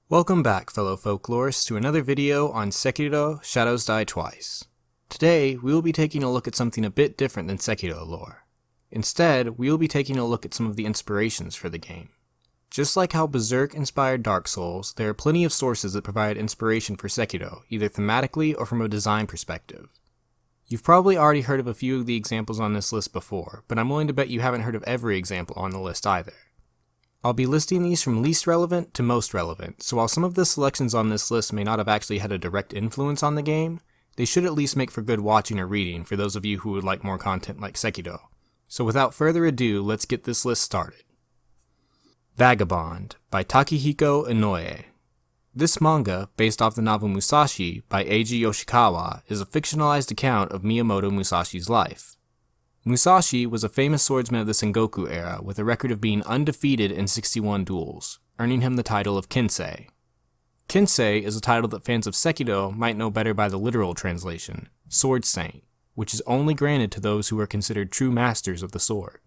Welcome back, fellow folklorists, to another video on Sekiro: Shadows Die Twice. Today, we will be taking a look at something a bit different than Sekiro lore. Instead, we will be taking a look at some of the inspirations for the game. Just like how Berserk inspired Dark Souls, there are plenty of sources that provide inspiration for Sekiro, either thematically or from a design perspective. You've probably already heard of a few of the examples on this list before, but I'm willing to bet you haven't heard of every example on the list either. I'll be listing these from least relevant to most relevant, so while some of the selections on this list may not have actually had a direct influence on the game, they should at least make for good watching or reading for those of you who would like more content like Sekiro. So without further ado, let's get this list started. Vagabond by Takehiko Inoue. This manga, based off the novel Musashi by Eiji Yoshikawa, is a fictionalized account of Miyamoto Musashi's life. Musashi was a famous swordsman of the Sengoku era with a record of being undefeated in 61 duels, earning him the title of Kensei. Kensei is a title that fans of Sekiro might know better by the literal translation, Sword Saint, which is only granted to those who are considered true masters of the sword.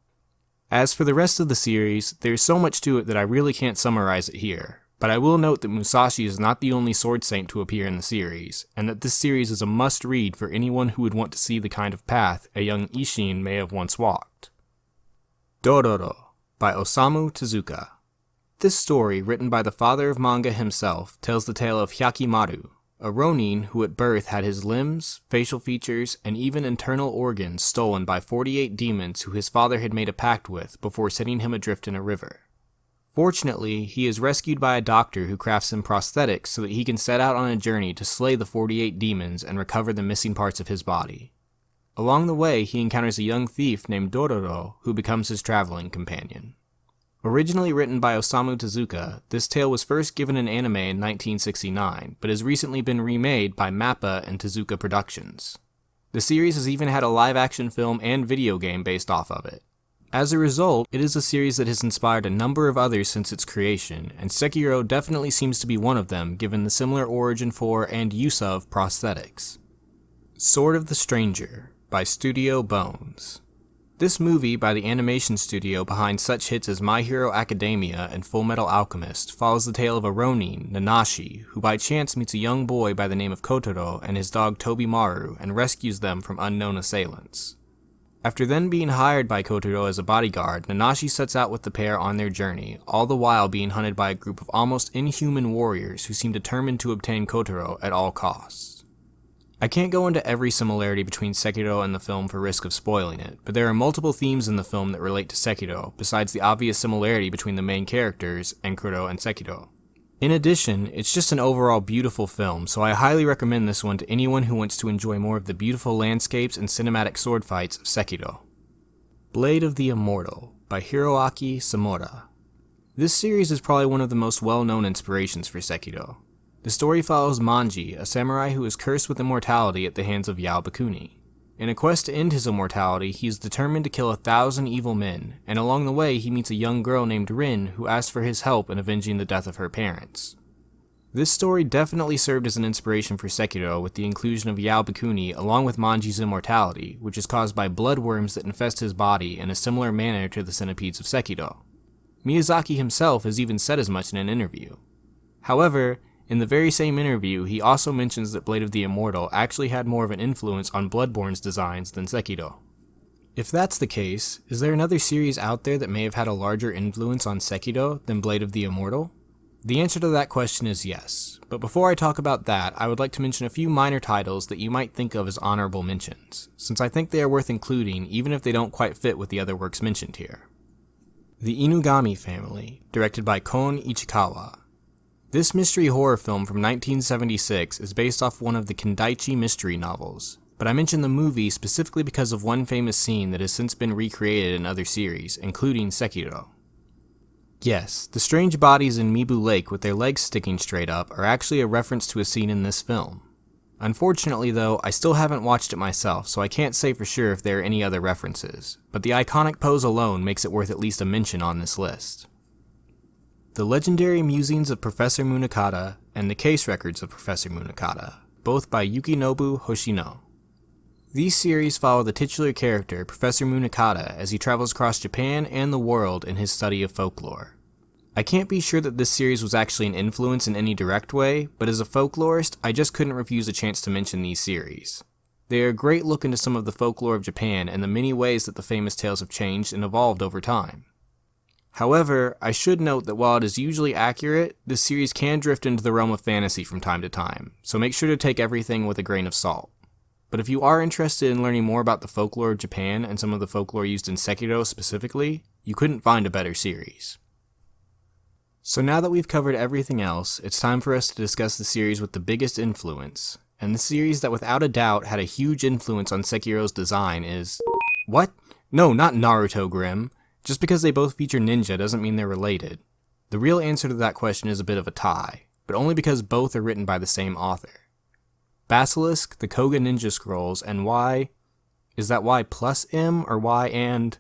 As for the rest of the series, there's so much to it that I really can't summarize it here, but I will note that Musashi is not the only sword saint to appear in the series, and that this series is a must-read for anyone who would want to see the kind of path a young Isshin may have once walked. Dororo by OSAMU TEZUKA. This story, written by the father of manga himself, tells the tale of Hyakimaru, a ronin who at birth had his limbs, facial features, and even internal organs stolen by 48 demons who his father had made a pact with before setting him adrift in a river. Fortunately, he is rescued by a doctor who crafts him prosthetics so that he can set out on a journey to slay the 48 demons and recover the missing parts of his body. Along the way, he encounters a young thief named Dororo who becomes his traveling companion. Originally written by Osamu Tezuka, this tale was first given in anime in 1969, but has recently been remade by MAPPA and Tezuka Productions. The series has even had a live-action film and video game based off of it. As a result, it is a series that has inspired a number of others since its creation, and Sekiro definitely seems to be one of them given the similar origin for and use of prosthetics. Sword of the Stranger by Studio Bones. This movie by the animation studio behind such hits as My Hero Academia and Fullmetal Alchemist follows the tale of a ronin, Nanashi, who by chance meets a young boy by the name of Kotaro and his dog Tobimaru and rescues them from unknown assailants. After then being hired by Kotaro as a bodyguard, Nanashi sets out with the pair on their journey, all the while being hunted by a group of almost inhuman warriors who seem determined to obtain Kotaro at all costs. I can't go into every similarity between Sekiro and the film for risk of spoiling it, but there are multiple themes in the film that relate to Sekiro, besides the obvious similarity between the main characters, Enkuro and Sekiro. In addition, it's just an overall beautiful film, so I highly recommend this one to anyone who wants to enjoy more of the beautiful landscapes and cinematic sword fights of Sekiro. Blade of the Immortal by HIROAKI Samura. This series is probably one of the most well-known inspirations for Sekiro. The story follows Manji, a samurai who is cursed with immortality at the hands of Yao Bakuni. In a quest to end his immortality, he is determined to kill 1,000 evil men, and along the way he meets a young girl named Rin who asks for his help in avenging the death of her parents. This story definitely served as an inspiration for Sekiro with the inclusion of Yao Bakuni along with Manji's immortality, which is caused by bloodworms that infest his body in a similar manner to the centipedes of Sekiro. Miyazaki himself has even said as much in an interview. However, in the very same interview, he also mentions that Blade of the Immortal actually had more of an influence on Bloodborne's designs than Sekiro. If that's the case, is there another series out there that may have had a larger influence on Sekiro than Blade of the Immortal? The answer to that question is yes, but before I talk about that, I would like to mention a few minor titles that you might think of as honorable mentions, since I think they are worth including even if they don't quite fit with the other works mentioned here. The Inugami Family, directed by Kon Ichikawa. This mystery horror film from 1976 is based off one of the Kendaichi mystery novels, but I mention the movie specifically because of one famous scene that has since been recreated in other series, including Sekiro. Yes, the strange bodies in Mibu Lake with their legs sticking straight up are actually a reference to a scene in this film. Unfortunately though, I still haven't watched it myself, so I can't say for sure if there are any other references, but the iconic pose alone makes it worth at least a mention on this list. The Legendary Musings of Professor Munakata and The Case Records of Professor Munakata, both by Yukinobu Hoshino. These series follow the titular character, Professor Munakata, as he travels across Japan and the world in his study of folklore. I I can't be sure that this series was actually an influence in any direct way, but as a folklorist, I just couldn't refuse a chance to mention these series. They are a great look into some of the folklore of Japan and the many ways that the famous tales have changed and evolved over time. However, I should note that while it is usually accurate, this series can drift into the realm of fantasy from time to time, so make sure to take everything with a grain of salt. But if you are interested in learning more about the folklore of Japan and some of the folklore used in Sekiro specifically, you couldn't find a better series. So now that we've covered everything else, it's time for us to discuss the series with the biggest influence, and the series that without a doubt had a huge influence on Sekiro's design is... What? No, not Naruto, Grimm. Just because they both feature ninja doesn't mean they're related. The real answer to that question is a bit of a tie, but only because both are written by the same author. Basilisk, the Koga Ninja Scrolls, and Y... Is that Y plus M, or Y and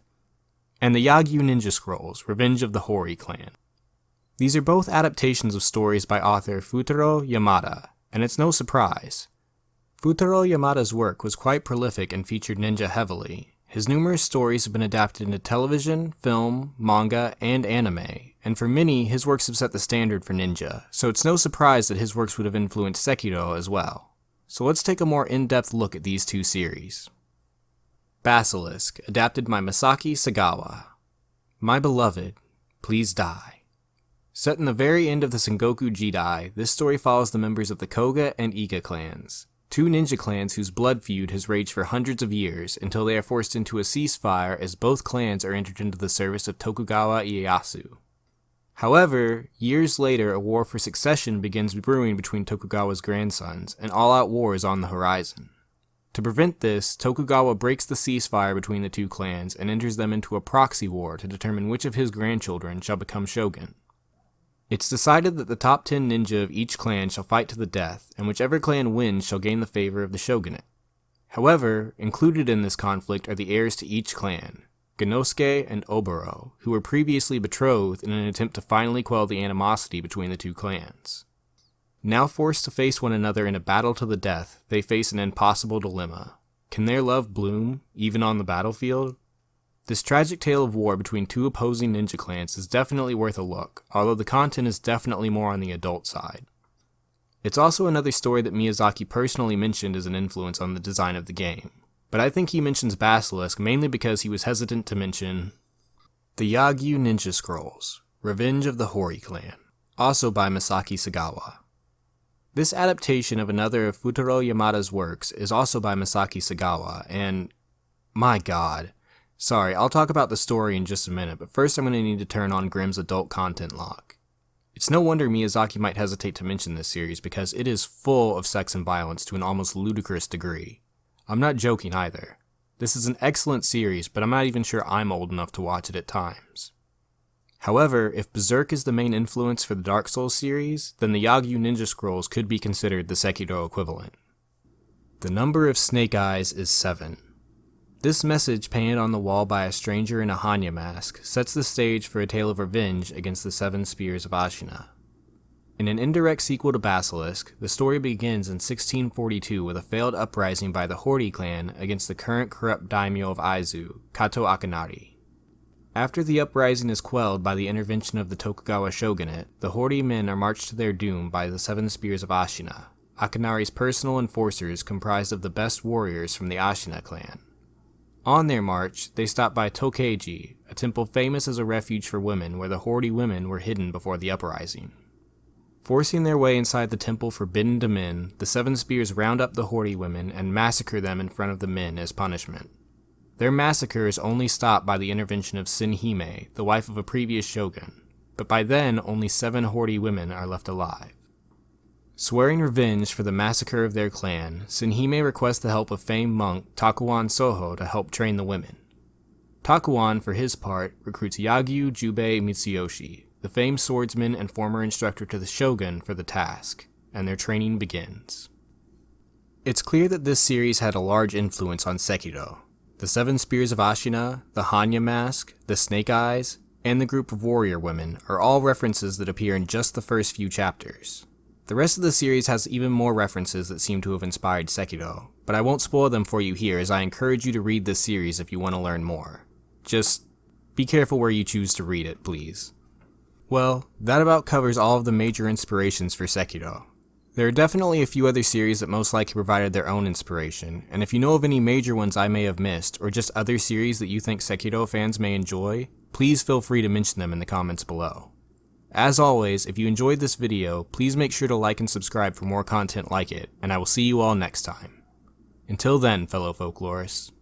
the Yagyu Ninja Scrolls, Revenge of the Hori clan. These are both adaptations of stories by author Futaro Yamada, and it's no surprise. Futaro Yamada's work was quite prolific and featured ninja heavily. His numerous stories have been adapted into television, film, manga, and anime, and for many, his works have set the standard for ninja, so it's no surprise that his works would have influenced Sekiro as well. So let's take a more in-depth look at these two series. Basilisk, adapted by MASAKI SEGAWA. My beloved, please die. Set in the very end of the Sengoku Jidai, this story follows the members of the Koga and Iga clans, two ninja clans whose blood feud has raged for hundreds of years until they are forced into a ceasefire as both clans are entered into the service of Tokugawa Ieyasu. However, years later a war for succession begins brewing between Tokugawa's grandsons, and all-out war is on the horizon. To prevent this, Tokugawa breaks the ceasefire between the two clans and enters them into a proxy war to determine which of his grandchildren shall become shogun. It's decided that the top 10 ninja of each clan shall fight to the death, and whichever clan wins shall gain the favor of the shogunate. However, included in this conflict are the heirs to each clan, Genosuke and Oboro, who were previously betrothed in an attempt to finally quell the animosity between the two clans. Now forced to face one another in a battle to the death, they face an impossible dilemma. Can their love bloom, even on the battlefield? This tragic tale of war between two opposing ninja clans is definitely worth a look, although the content is definitely more on the adult side. It's also another story that Miyazaki personally mentioned as an influence on the design of the game, but I think he mentions Basilisk mainly because he was hesitant to mention the Yagyu Ninja Scrolls, Revenge of the Hori clan, also by Masaki Segawa. This adaptation of another of Futaro Yamada's works is also by Masaki Segawa, and my god. Sorry, I'll talk about the story in just a minute, but first I'm going to need to turn on Grimm's adult content lock. It's no wonder Miyazaki might hesitate to mention this series because it is full of sex and violence to an almost ludicrous degree. I'm not joking either. This is an excellent series, but I'm not even sure I'm old enough to watch it at times. However, if Berserk is the main influence for the Dark Souls series, then the Yagyu Ninja Scrolls could be considered the Sekiro equivalent. The number of snake eyes is 7. This message, painted on the wall by a stranger in a Hanya mask, sets the stage for a tale of revenge against the 7 spears of Ashina. In an indirect sequel to Basilisk, the story begins in 1642 with a failed uprising by the Hori clan against the current corrupt daimyo of Aizu, Kato Akanari. After the uprising is quelled by the intervention of the Tokugawa shogunate, the Hori men are marched to their doom by the 7 spears of Ashina, Akanari's personal enforcers comprised of the best warriors from the Ashina clan. On their march, they stopped by Tokeiji, a temple famous as a refuge for women where the Hori women were hidden before the uprising. Forcing their way inside the temple forbidden to men, the 7 spears round up the Hori women and massacre them in front of the men as punishment. Their massacre is only stopped by the intervention of Senhime, the wife of a previous shogun, but by then only 7 Hori women are left alive. Swearing revenge for the massacre of their clan, Senhime requests the help of famed monk Takuan Soho to help train the women. Takuan, for his part, recruits Yagyu Jubei Mitsuyoshi, the famed swordsman and former instructor to the shogun, for the task, and their training begins. It's clear that this series had a large influence on Sekiro. The 7 spears of Ashina, the Hanya mask, the snake eyes, and the group of warrior women are all references that appear in just the first few chapters. The rest of the series has even more references that seem to have inspired Sekiro, but I won't spoil them for you here as I encourage you to read this series if you want to learn more. Just be careful where you choose to read it, please. Well, that about covers all of the major inspirations for Sekiro. There are definitely a few other series that most likely provided their own inspiration, and if you know of any major ones I may have missed, or just other series that you think Sekiro fans may enjoy, please feel free to mention them in the comments below. As always, if you enjoyed this video, please make sure to like and subscribe for more content like it, and I will see you all next time. Until then, fellow folklorists.